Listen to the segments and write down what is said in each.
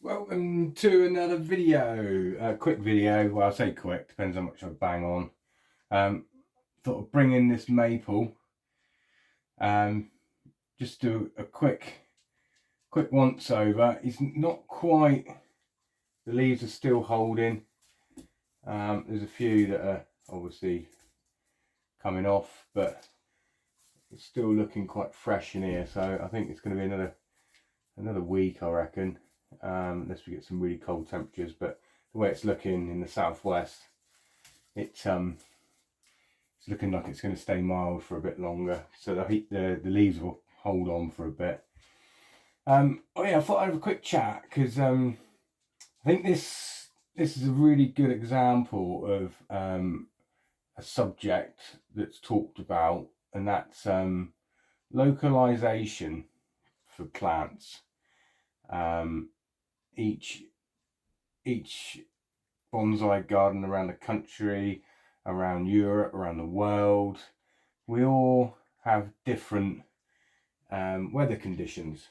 Welcome to another video, a quick video. Well, I say quick, depends how much I bang on. Thought of bringing this maple, just do a quick once over. It's not quite, the leaves are still holding. There's a few that are obviously coming off, but it's still looking quite fresh in here. So I think it's going to be another week, I reckon. Unless we get some really cold temperatures, but the way it's looking in the southwest, it's looking like it's going to stay mild for a bit longer, so the leaves will hold on for a bit. Oh yeah, I thought I'd have a quick chat because I think this is a really good example of a subject that's talked about, and that's localization for plants. Each bonsai garden around the country, around Europe, around the world, we all have different weather conditions.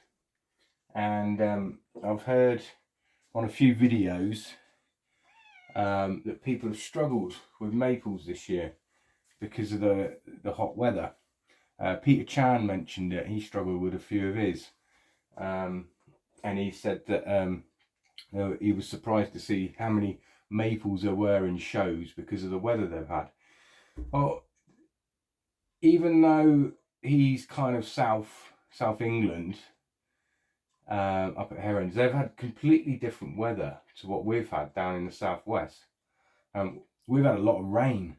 And I've heard on a few videos that people have struggled with maples this year because of the hot weather. Peter Chan mentioned it. He struggled with a few of his, and he said that he was surprised to see how many maples there were in shows because of the weather they've had. Well, even though he's kind of South England, up at Herons, they've had completely different weather to what we've had down in the southwest. We've had a lot of rain,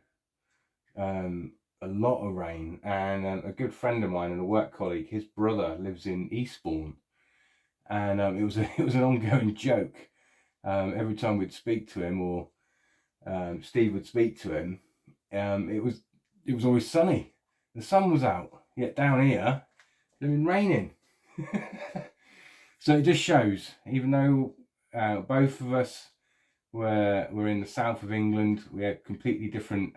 and a good friend of mine and a work colleague, his brother lives in Eastbourne, and it was an ongoing joke. Every time we'd speak to him, or Steve would speak to him, it was always sunny. The sun was out, yet down here it's been raining. So it just shows, even though both of us were in the south of England, we had completely different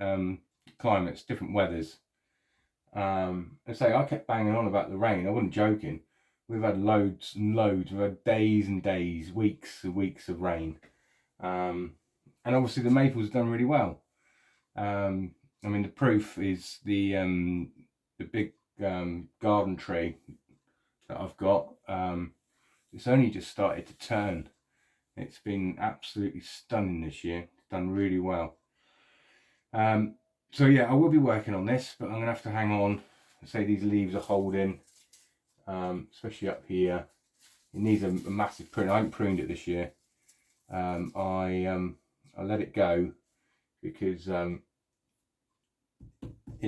climates, different weathers. And so I kept banging on about the rain. I wasn't joking. We've had loads and loads. We've had days and days, weeks and weeks of rain. And obviously the maple's done really well. I mean, the proof is the big garden tree that I've got. It's only just started to turn. It's been absolutely stunning this year. It's done really well. So yeah, I will be working on this, but I'm going to have to hang on. Say these leaves are holding, especially up here. It needs a massive prune. I haven't pruned it this year. I let it go because it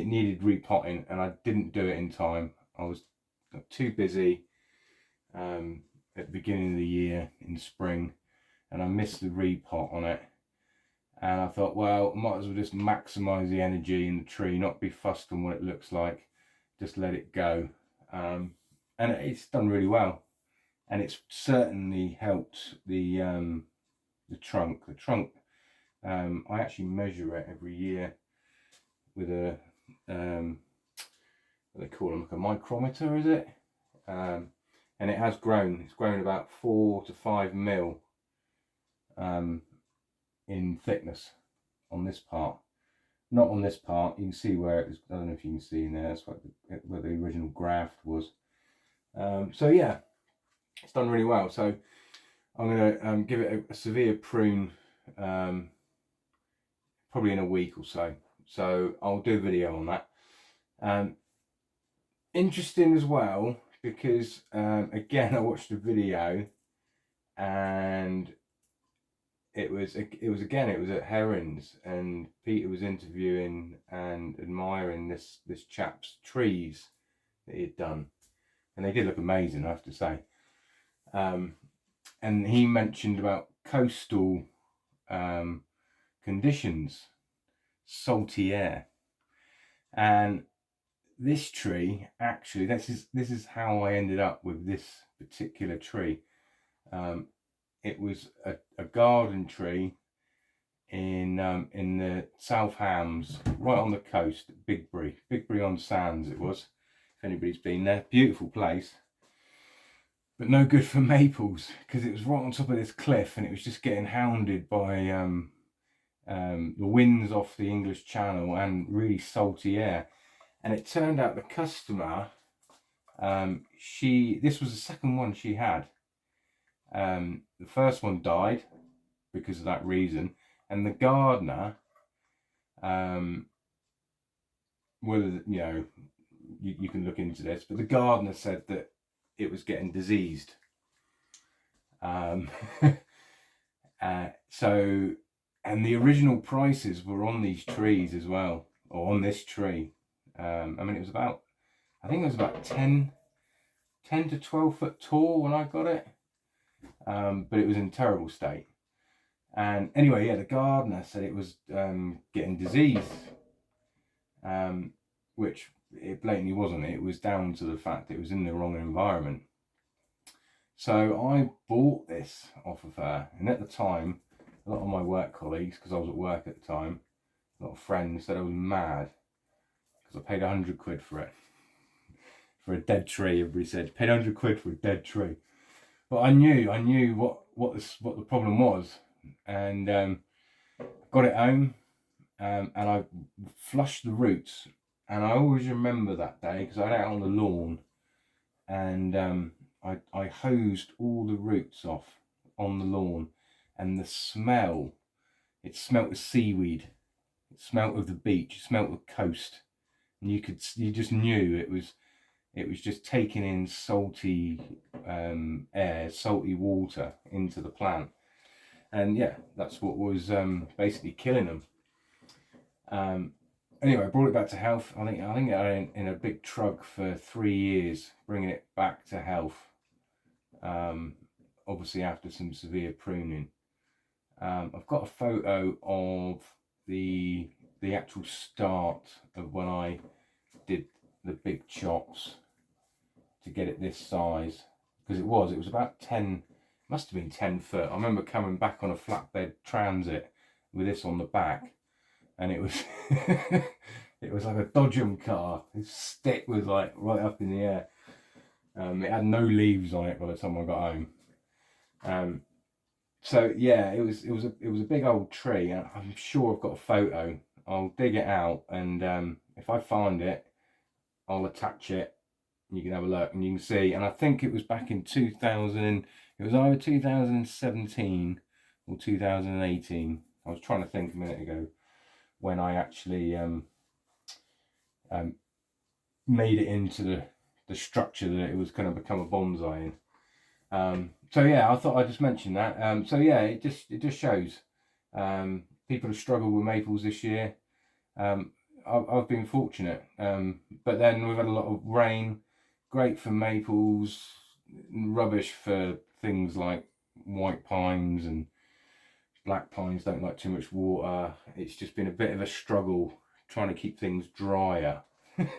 needed repotting, and I didn't do it in time. I was too busy at the beginning of the year in spring, and I missed the repot on it. And I thought, well, I might as well just maximise the energy in the tree, not be fussed on what it looks like, just let it go. And it's done really well, and it's certainly helped the trunk. The trunk, I actually measure it every year with a what they call them, like a micrometer, is it? And it has grown. It's grown about 4 to 5 mil in thickness on this part. Not on this part. You can see where it is. I don't know if you can see in there. That's where the original graft was. So yeah, it's done really well. So I'm going to give it a severe prune, probably in a week or so. So I'll do a video on that. Interesting as well, because again, I watched a video, and it was at Herons, and Peter was interviewing and admiring this chap's trees that he had done, and they did look amazing, I have to say. And he mentioned about coastal conditions, salty air, and this tree, actually, this is how I ended up with this particular tree. It was a garden tree in the South Hams, right on the coast, Bigbury on Sands it was, if anybody's been there. Beautiful place. but no good for maples because it was right on top of this cliff and it was just getting hounded by the winds off the English Channel and really salty air. And it turned out the customer, this was the second one she had. The first one died because of that reason, and the gardener, whether you can look into this, but the gardener said that it was getting diseased. So, and the original prices were on these trees as well, or on this tree. I mean, it was about, I think it was about 10 to 12 foot tall when I got it, but it was in terrible state. And anyway, yeah, the gardener said it was getting diseased, which it blatantly wasn't. It was down to the fact that it was in the wrong environment. So I bought this off of her, and at the time, a lot of my work colleagues, because I was at work at the time, a lot of friends said I was mad because I paid 100 quid for it. For a dead tree, everybody said, paid 100 quid for a dead tree. But I knew what the problem was, and got it home, and I flushed the roots. And I always remember that day because I had it out on the lawn, and I hosed all the roots off on the lawn, and the smell, it smelt of seaweed, it smelt of the beach, it smelt of the coast, and you just knew it was just taking in salty air, salty water into the plant. And yeah, that's what was basically killing them. Anyway, I brought it back to health. I think I had it in a big truck for 3 years, bringing it back to health. Obviously after some severe pruning. I've got a photo of the actual start of when I did the big chops to get it this size, because it was about 10, must have been 10 foot. I remember coming back on a flatbed transit with this on the back, and it was it was like a Dodgem car. His stick was like right up in the air. It had no leaves on it by the time I got home. So yeah, it was a big old tree, and I'm sure I've got a photo. I'll dig it out, and if I find it, I'll attach it. You can have a look, and you can see. And I think it was back in 2000. It was either 2017 or 2018. I was trying to think a minute ago when I actually made it into the structure that it was going to become a bonsai in. So yeah, I thought I'd just mention that. So yeah, it just shows people have struggled with maples this year. I've been fortunate, but then we've had a lot of rain. Great for maples, rubbish for things like white pines, and black pines don't like too much water. It's just been a bit of a struggle trying to keep things drier.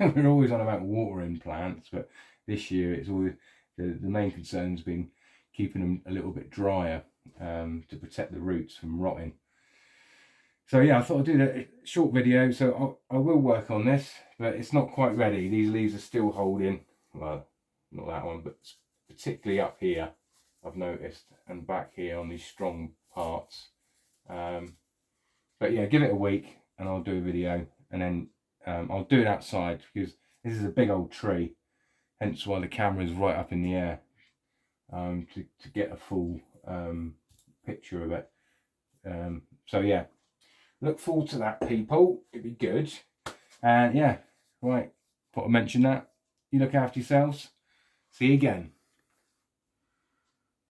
We're always on about watering plants, but this year it's always the main concern's been keeping them a little bit drier to protect the roots from rotting. So yeah, I thought I'd do a short video. So I will work on this, but it's not quite ready. These leaves are still holding. Well, not that one, but particularly up here, I've noticed, and back here on these strong parts. But yeah, give it a week and I'll do a video, and then I'll do it outside because this is a big old tree, hence why the camera is right up in the air, to get a full picture of it. So yeah, look forward to that, people. It'd be good. And yeah, right, thought I'd mention that. You look after yourselves. See you again.